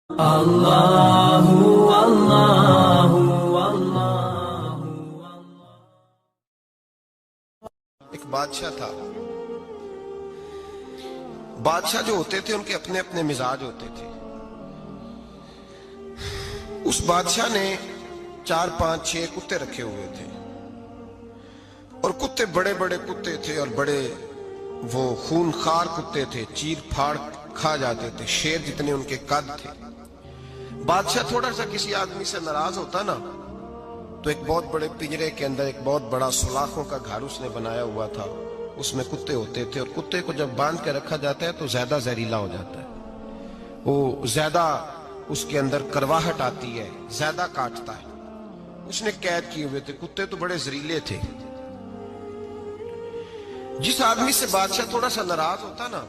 اللہ اللہ اللہ۔ ایک بادشاہ تھا۔ بادشاہ جو ہوتے تھے ان کے اپنے اپنے مزاج ہوتے تھے۔ اس بادشاہ نے 4 5 6 کتے رکھے ہوئے تھے، اور کتے بڑے بڑے کتے تھے، اور بڑے وہ خونخوار کتے تھے، چیر پھاڑ کھا جاتے تھے، شیر جتنے ان کے قد تھے۔ بادشاہ تھوڑا سا کسی آدمی سے ناراض ہوتا نا، تو ایک بہت بڑے پنجرے کے اندر ایک بہت بڑا سلاخوں کا گھر اس نے بنایا ہوا تھا، اس میں کتے ہوتے تھے، اور کتے کو جب باندھ کے رکھا جاتا ہے تو زیادہ زہریلا ہو جاتا ہے، وہ زیادہ اس کے اندر کرواہٹ آتی ہے، زیادہ کاٹتا ہے۔ اس نے قید کیے ہوئے تھے، کتے تو بڑے زہریلے تھے۔ جس آدمی سے بادشاہ تھوڑا سا ناراض ہوتا نا،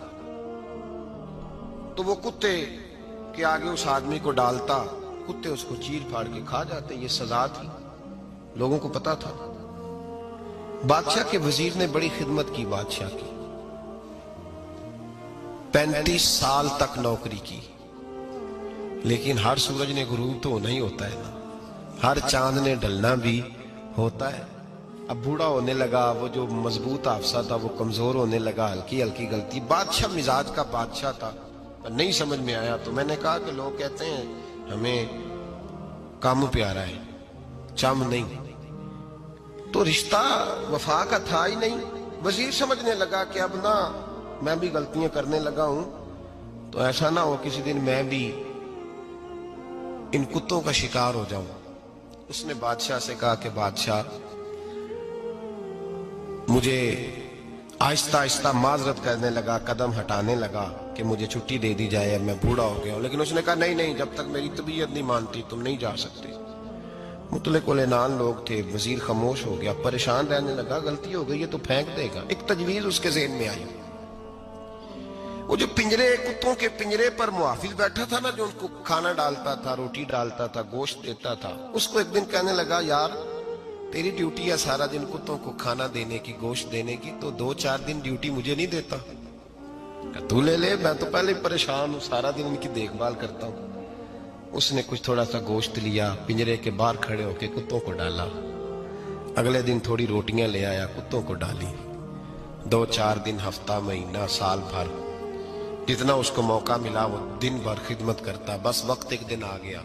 تو وہ کتے کے آگے اس آدمی کو ڈالتا، کتے اس کو چیر پھاڑ کے کھا جاتے۔ یہ سزا تھی، لوگوں کو پتا تھا۔ بادشاہ کے وزیر نے بڑی خدمت کی بادشاہ کی، 35 سال تک نوکری کی، لیکن ہر سورج نے غروب تو ہونا ہی ہوتا ہے نا، ہر چاند نے ڈلنا بھی ہوتا ہے۔ اب بوڑھا ہونے لگا، وہ جو مضبوط حافظہ تھا وہ کمزور ہونے لگا، ہلکی ہلکی غلطی۔ بادشاہ مزاج کا بادشاہ تھا، نہیں سمجھ میں آیا تو میں نے کہا کہ لوگ کہتے ہیں ہمیں کام پیارا ہے، چم نہیں، تو رشتہ وفا کا تھا ہی نہیں۔ وزیر سمجھنے لگا کہ اب نہ میں بھی غلطیاں کرنے لگا ہوں، تو ایسا نہ ہو کسی دن میں بھی ان کتوں کا شکار ہو جاؤں۔ اس نے بادشاہ سے کہا کہ بادشاہ، مجھے آہستہ آہستہ معذرت کرنے لگا، قدم ہٹانے لگا کہ مجھے چھٹی دے دی جائے، اب میں بوڑھا ہو گیا ہوں۔ لیکن اس نے کہا نہیں، جب تک میری طبیعت نہیں مانتی تم نہیں جا سکتے۔ مطلق العنان لوگ تھے، وزیر خاموش ہو گیا، پریشان رہنے لگا، غلطی ہو گئی ہے تو پھینک دے گا۔ ایک تجویز اس کے ذہن میں آئی، وہ جو کتوں کے پنجرے پر محافظ بیٹھا تھا نا، جو ان کو کھانا ڈالتا تھا، روٹی ڈالتا تھا، گوشت دیتا تھا، اس کو ایک دن کہنے لگا، یار تیری ڈیوٹی ہے سارا دن کتوں کو کھانا دینے کی، گوشت دینے کی، تو 2 4 دن ڈیوٹی مجھے نہیں دیتا؟ کہ تو لے لے، میں تو پہلے پریشان ہوں، سارا دن ان کی دیکھ بھال کرتا ہوں۔ اس نے کچھ تھوڑا سا گوشت لیا، پنجرے کے باہر کھڑے ہو کے کتوں کو ڈالا۔ اگلے دن تھوڑی روٹیاں لے آیا، کتوں کو ڈالی۔ 2 4 دن، ہفتہ، مہینہ، سال بھر، جتنا اس کو موقع ملا وہ دن بھر خدمت کرتا۔ بس وقت ایک دن آ گیا،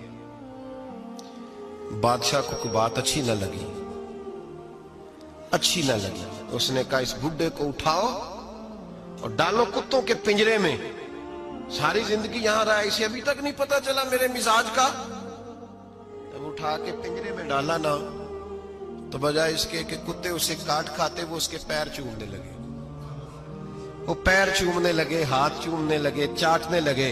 بادشاہ کو کوئی بات اچھی نہ لگی۔ اس نے کہا، اس بڈھے کو اٹھاؤ اور ڈالو کتوں کے پنجرے میں، ساری زندگی یہاں رہا، اسے ابھی تک نہیں پتا چلا میرے مزاج کا۔ جب اٹھا کے پنجرے میں ڈالا نا، تو بجائے اس کے کہ کتے اسے کاٹ کھاتے، وہ اس کے پیر چومنے لگے، وہ پیر چومنے لگے، ہاتھ چومنے لگے، چاٹنے لگے۔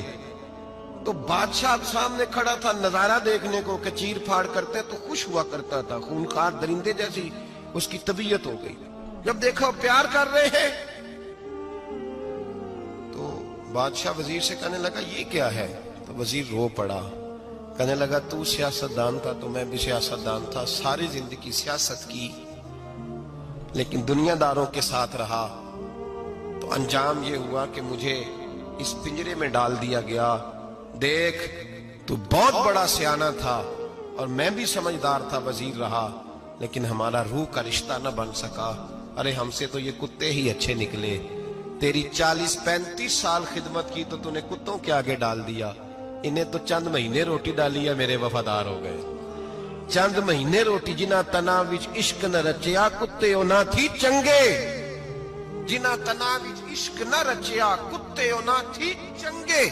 تو بادشاہ سامنے کھڑا تھا نظارہ دیکھنے کو کہ چیر پھاڑ کرتے تو خوش ہوا کرتا تھا، خونخوار درندے جیسی اس کی طبیعت ہو گئی۔ جب دیکھا پیار کر رہے ہیں، تو بادشاہ وزیر سے کہنے لگا، یہ کیا ہے؟ تو وزیر رو پڑا، کہنے لگا، تو سیاستدان تھا تو میں بھی سیاستدان تھا، ساری زندگی سیاست کی، لیکن دنیا داروں کے ساتھ رہا، تو انجام یہ ہوا کہ مجھے اس پنجرے میں ڈال دیا گیا۔ دیکھ، تو بہت بڑا سیانہ تھا اور میں بھی سمجھدار تھا، وزیر رہا، لیکن ہمارا روح کا رشتہ نہ بن سکا۔ ارے ہم سے تو یہ کتے ہی اچھے نکلے، تیری 40 35 سال خدمت کی تو نے کتوں کے آگے ڈال دیا، انہیں تو چند مہینے روٹی ڈالی ہے، میرے وفادار ہو گئے۔ چند مہینے روٹی، جنہ تنا وچ عشق نہ رچیا، کتے او نہ تھی چنگے، جنہ تنا وچ عشق نہ رچیا، کتے او نہ تھی چنگے،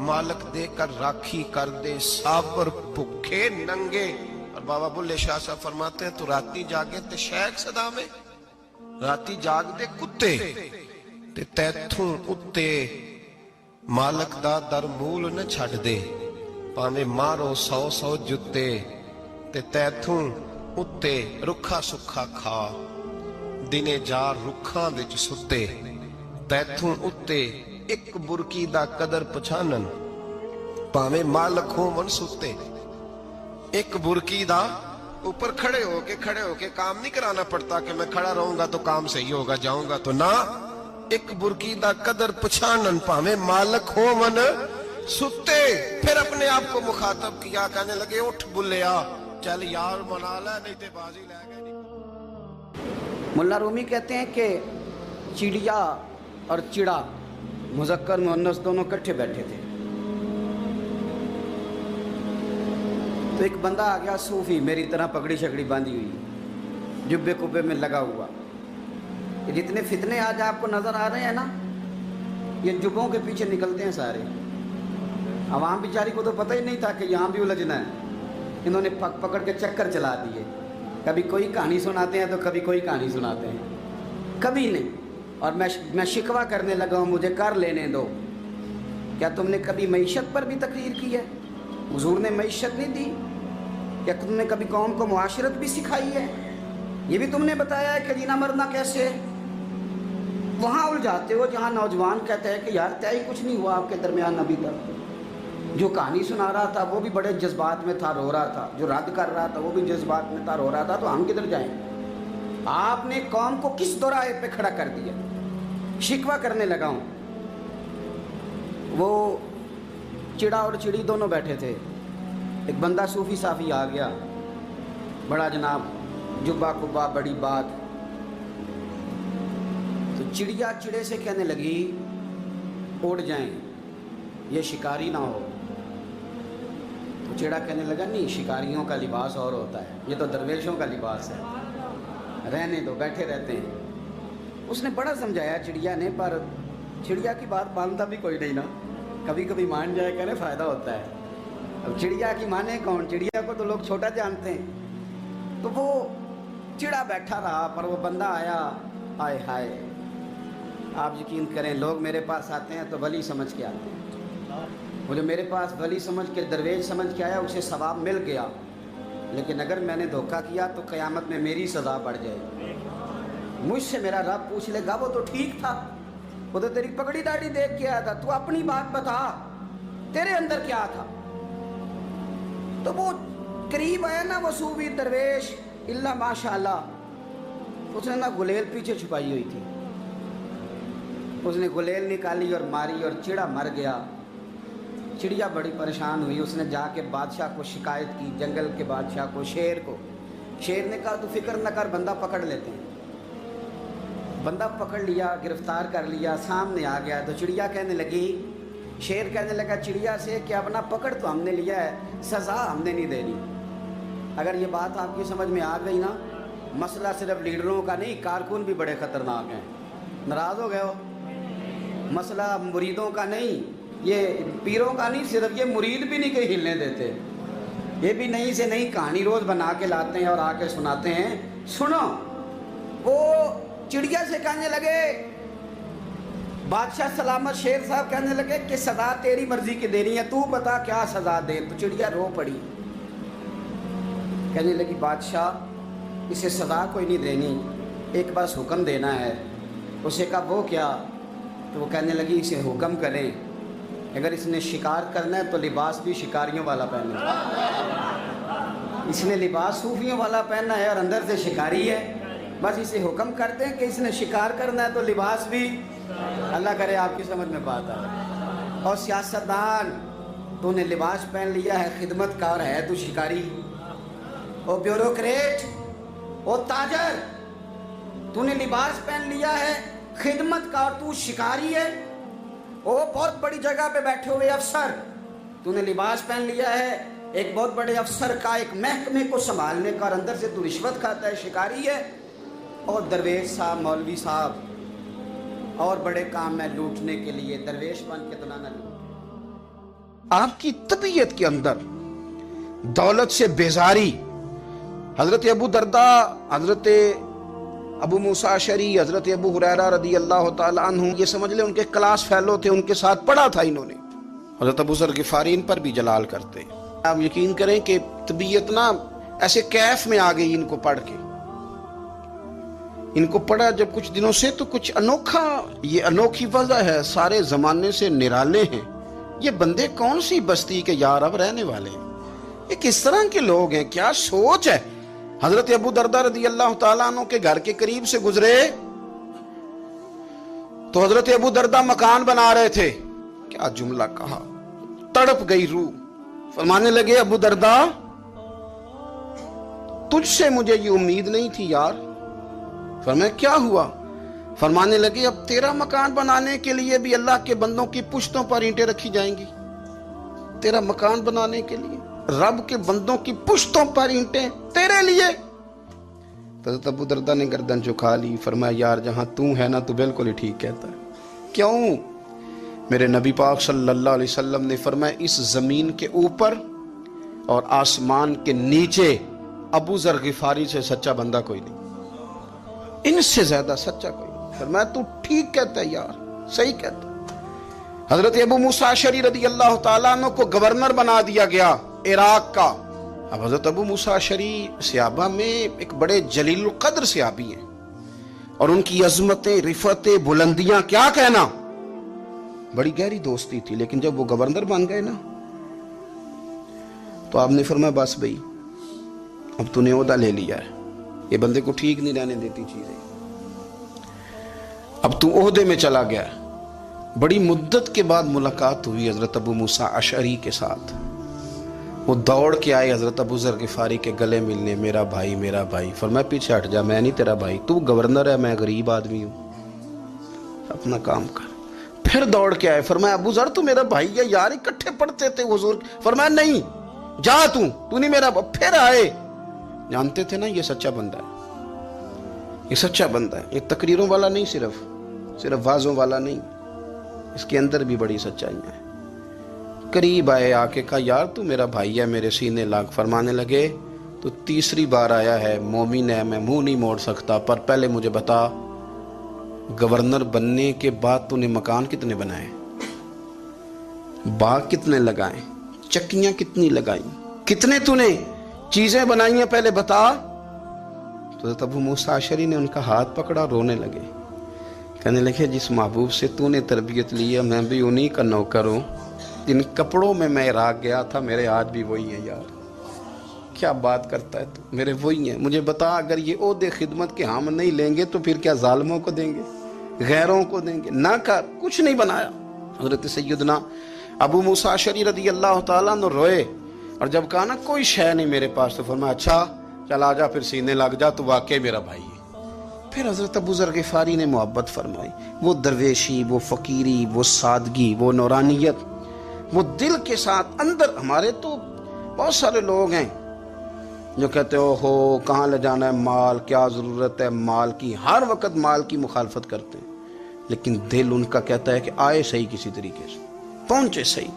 مالک دے کر راکھی کر دے، سابر بھکھے ننگے۔ اور بابا بلے شاہ صاحب فرماتے ہیں، تو راتی جاگے تے شیخ صدا میں، راتی جاگ دے کتے تے تیتھوں اتے، مالک دا در مول نہ چھڑ دے، پاویں مارو 100 جتے، تے تیتھوں اتے رکھا سکھا کھا، دنے جار رکھاں وچ ستے، تیتھوں اتے ایک برکی دا قدر پچھانن، پاویں مالک ہوں من ستے۔ ایک برکی دا اوپر کھڑے ہو کے کام نہیں کرانا پڑتا کہ میں کھڑا رہوں گا تو کام صحیح ہوگا، جاؤں گا تو نہ، ایک برکی دا قدر پچھانن، پاویں مالک ہوں من सुते फिर अपने आप को मुखातब किया, कहने लगे उठ बुल्लिया, चल यार मना ले नहीं ते बाजी ले गए। मुल्ला रूमी कहते हैं कि चिड़िया और चिड़ा मुज़क्कर मुअन्नस दोनों इकट्ठे बैठे थे। तो एक बंदा आ गया सूफी, मेरी तरह पगड़ी शकड़ी बांधी हुई, जुब्बे कुब्बे में लगा हुआ। ये जितने फितने आज आपको नज़र आ रहे हैं ना, ये जुब्बों के पीछे निकलते हैं सारे। आवाम बेचारी को तो पता ही नहीं था कि यहाँ भी उलझना है। इन्होंने पकड़ के चक्कर चला दिए, कभी कोई कहानी सुनाते हैं तो कभी कोई कहानी सुनाते हैं, कभी नहीं। और मैं शिकवा करने लगा हूँ, मुझे कर लेने दो। क्या तुमने कभी मईशत पर भी तकरीर की है? हुजूर ने मईशत नहीं दी? क्या तुमने कभी कौम को मुआशरत भी सिखाई है? ये भी तुमने बताया है कि जीना मरना कैसे है? वहाँ उलझाते हो जहाँ नौजवान कहते हैं कि यार तय कुछ नहीं हुआ आपके दरमियान अभी तक। जो कहानी सुना रहा था वो भी बड़े जज्बात में था, रो रहा था। जो रद्द कर रहा था वो भी जज्बात में था, रो रहा था। तो हम किधर जाएं? आपने कौम को किस दोराहे पे खड़ा कर दिया? शिकवा करने लगा हूँ। वो चिड़ा और चिड़ी दोनों बैठे थे। एक बंदा सूफी साफी आ गया, बड़ा जनाब, जुब्बा कुब्बा, बड़ी बात। तो चिड़िया चिड़े से कहने लगी उड़ जाएं, ये शिकारी ना हो। तो चिड़ा कहने लगा नहीं, शिकारियों का लिबास और होता है, ये तो दरवेशों का लिबास है, रहने दो, बैठे रहते हैं। उसने बड़ा समझाया चिड़िया ने, पर चिड़िया की बात मानता भी कोई नहीं ना। कभी कभी मान जाए करे फ़ायदा होता है। अब चिड़िया की माने कौन? चिड़िया को तो लोग छोटा जानते हैं। तो वो चिड़ा बैठा रहा, पर वो बंदा आया। आए हाय, आप यकीन करें, लोग मेरे पास आते हैं तो वली समझ के आते हैं। वो जो मेरे पास वली समझ के, दरवेश समझ के आया, उसे सवाब मिल गया। लेकिन अगर मैंने धोखा किया तो क़यामत में मेरी सज़ा बढ़ जाएगी। मुझसे मेरा रब पूछ लेगा, वो तो ठीक था, वो तो तेरी पगड़ी दाढ़ी देख के आया था, तू अपनी बात बता, तेरे अंदर क्या था? तो वो करीब आया ना वो सूफी दरवेश, इल्ला माशाअल्लाह, उसने ना गुलेल पीछे छुपाई हुई थी। उसने गुलेल निकाली और मारी और चिड़ा मर गया। चिड़िया बड़ी परेशान हुई, उसने जाके बादशाह को शिकायत की, जंगल के बादशाह को, शेर को। शेर ने कहा तू फिक्र न कर, बंदा पकड़ लेते हैं। बंदा पकड़ लिया, गिरफ्तार कर लिया, सामने आ गया। तो चिड़िया कहने लगी, शेर कहने लगा चिड़िया से कि अब ना पकड़ तो हमने लिया है, सज़ा हमने नहीं देनी। अगर ये बात आपकी समझ में आ गई ना, मसला सिर्फ लीडरों का नहीं, कारकुन भी बड़े ख़तरनाक हैं। नाराज़ हो गए हो? मसला मुरीदों का नहीं, ये पीरों का नहीं, सिर्फ ये मुरीद भी नहीं कहीं हिलने देते। ये भी नई से नई कहानी रोज़ बना के लाते हैं और आके सुनाते हैं। सुनो, वो चिड़िया से कहने लगे, बादशाह सलामत शेर साहब कहने लगे कि सज़ा तेरी मर्जी की देनी है, तू बता क्या सज़ा दे। तो चिड़िया रो पड़ी, कहने लगी बादशाह इसे सज़ा कोई नहीं देनी, एक बस हुक्म देना है। उसे कहा वो क्या? तो वो कहने लगी इसे हुक्म करें, अगर इसने शिकार करना है तो लिबास भी शिकारियों वाला पहने। इसने लिबास सूफियों वाला पहनना है और अंदर से शिकारी है। बस इसे हुक्म करते हैं कि इसने शिकार करना है तो लिबास भी, अल्लाह करे आपकी समझ में बात आए। और सियासतदान, तूने लिबास पहन लिया है, खिदमतकार है तू शिकारी। और ब्यूरोक्रेट, ओ ताजर, तूने लिबास पहन लिया है खिदमतकार, तू शिकारी है। ओ बहुत बड़ी जगह पे बैठे हुए अफसर, तूने लिबास पहन लिया है एक बहुत बड़े अफसर का, एक महकमे को संभालने का, और अंदर से तू रिश्वत खाता है, शिकारी है। और दरवेश साहब, मौलवी साहब, और बड़े काम में लूटने के लिए दरवेश बन के तो ना लूट। आपकी तबीयत के अंदर दौलत से बेजारी, हजरत अबू दरदा, हजरत अबू मूसा अशरी, हजरत अबू हुरैरा रदी अल्लाह ताला अन्हु, ये समझ ले उनके क्लास फेलो थे, उनके साथ पढ़ा था इन्होंने। हजरत अबू ज़र गिफारी इन पर भी जलाल करते। आप यकीन करें कि तबीयत ना ऐसे कैफ में आ गई इनको पढ़ के। इनको पढ़ा जब कुछ दिनों से, तो कुछ अनोखा, ये अनोखी वजह है, सारे जमाने से निराले हैं ये बंदे। कौन सी बस्ती के यार अब रहने वाले हैं, ये किस तरह के लोग हैं, क्या सोच है। हजरत अबू दरदा रदी अल्लाह ताला अन्हु के घर के करीब से गुजरे तो हजरत अबू दरदा मकान बना रहे थे। क्या जुमला कहा, तड़प गई रूह। फरमाने लगे अबू दरदा, तुझसे मुझे ये उम्मीद नहीं थी यार। फरमाया क्या हुआ? फरमाने लगे अब तेरा मकान बनाने के लिए भी अल्लाह के बंदों की पुश्तों पर ईंटें रखी जाएंगी। तेरा मकान बनाने के लिए रब के बंदों की पुश्तों पर ईंटें तेरे लिए। तो अबू दरदा ने गर्दन झुका ली। फरमाया यार जहां तू है ना, तू बिल्कुल ही ठीक कहता है। क्यों? मेरे नबी पाक सल्लल्लाहु अलैहि वसल्लम ने फरमाया इस जमीन के ऊपर और आसमान के नीचे अबू जर गिफारी से सच्चा बंदा कोई नहीं, इनसे ज्यादा सच्चा कोई नहीं। फरमाया तू ठीक कहता है यार, सही कहता है। हजरत अबू मूसा अशरी रदी अल्लाह तआला अन्हु को गवर्नर बना दिया गया इराक का। अब हजरत अबू मूसा अशरी सहाबा में एक बड़े जलील कद्र सहाबी हैं और उनकी अजमतें, रिफतें, बुलंदियां क्या कहना, बड़ी गहरी दोस्ती थी। लेकिन जब वो गवर्नर बन गए ना, तो आपने फरमाया बस भाई अब तूने ओहदा ले लिया है, ये बंदे को ठीक नहीं रहने देती चीजें, अब तू ओहदे में चला गया। बड़ी मुद्दत के बाद मुलाकात हुई हजरत अबू मूसा अशरी के साथ। वो दौड़ के आए हजरत अबू जर गिफारी के गले मिलने, मेरा भाई मेरा भाई। फरमाया पीछे हट जा, मैं नहीं तेरा भाई, तू गवर्नर है, मैं गरीब आदमी हूं, अपना काम कर। फिर दौड़ के आए, फरमाया अबू जर तू मेरा भाई है यार, इकट्ठे पढ़ते थे हुजूर। फरमाया नहीं जा, तू नहीं मेरा। फिर आए, जानते थे ना ये सच्चा बंदा है, ये सच्चा बंदा है, ये तकरीरों वाला नहीं, सिर्फ वाजों वाला नहीं, इसके अंदर भी बड़ी सच्चाइयां हैं। करीब आए, आके कहा यार तू मेरा भाई है, मेरे सीने लाग। फरमाने लगे तो तीसरी बार आया है, मोमिन है, मैं मुंह नहीं मोड़ सकता, पर पहले मुझे बता गवर्नर बनने के बाद तूने मकान कितने बनाए, बाग कितने लगाए, चक्कियां कितनी लगाई, कितने तूने चीजें बनाई हैं, पहले बता। तो अबू मूसा अशरी ने उनका हाथ पकड़ा, रोने लगे, कहने लगे जिस महबूब से तूने तरबियत ली है मैं भी उन्हीं का नौकर हूं, जिन कपड़ों में मैं इराक गया था मेरे आज भी वही है यार। क्या बात करता है तू, मेरे वही है। मुझे बता अगर ये ओहदे खिदमत के हम नहीं लेंगे तो फिर क्या जालिमों को देंगे, गैरों को देंगे? ना कर, कुछ नहीं बनाया। हजरत सैयदना अबू मूसा अशरी रदी अल्लाह तआला अन्हु रोए और जब कहा ना कोई शय नहीं मेरे पास, तो फरमाया अच्छा चल आजा, फिर सीने लग जा, तू वाकई मेरा भाई है। फिर हजरत अबू जर गिफारी ने मोहब्बत फरमाई। वो दरवेशी, वो फकीरी, वो सादगी, वो नौरानियत, वो दिल के साथ अंदर। हमारे तो बहुत सारे लोग हैं जो कहते हो कहाँ ले जाना है माल, क्या ज़रूरत है माल की, हर वक्त माल की मुखालफत करते हैं, लेकिन दिल उनका कहता है कि आए सही, किसी तरीके से पहुंचे सही।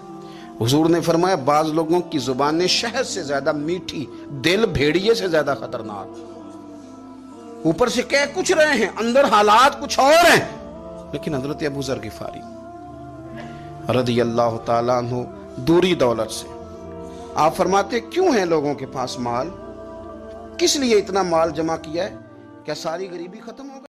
हुजूर ने फरमाया बाज लोगों की जुबानें शहद से ज्यादा मीठी, दिल भेड़िए से ज्यादा खतरनाक। ऊपर से कह कुछ रहे हैं, अंदर हालात कुछ और हैं। लेकिन हजरत अबू जर गिफारी रज़ी अल्लाह ताला अन्हु दूरी दौलत से, आप फरमाते क्यों है लोगों के पास माल, किस लिए इतना माल जमा किया है, क्या सारी गरीबी खत्म हो गई?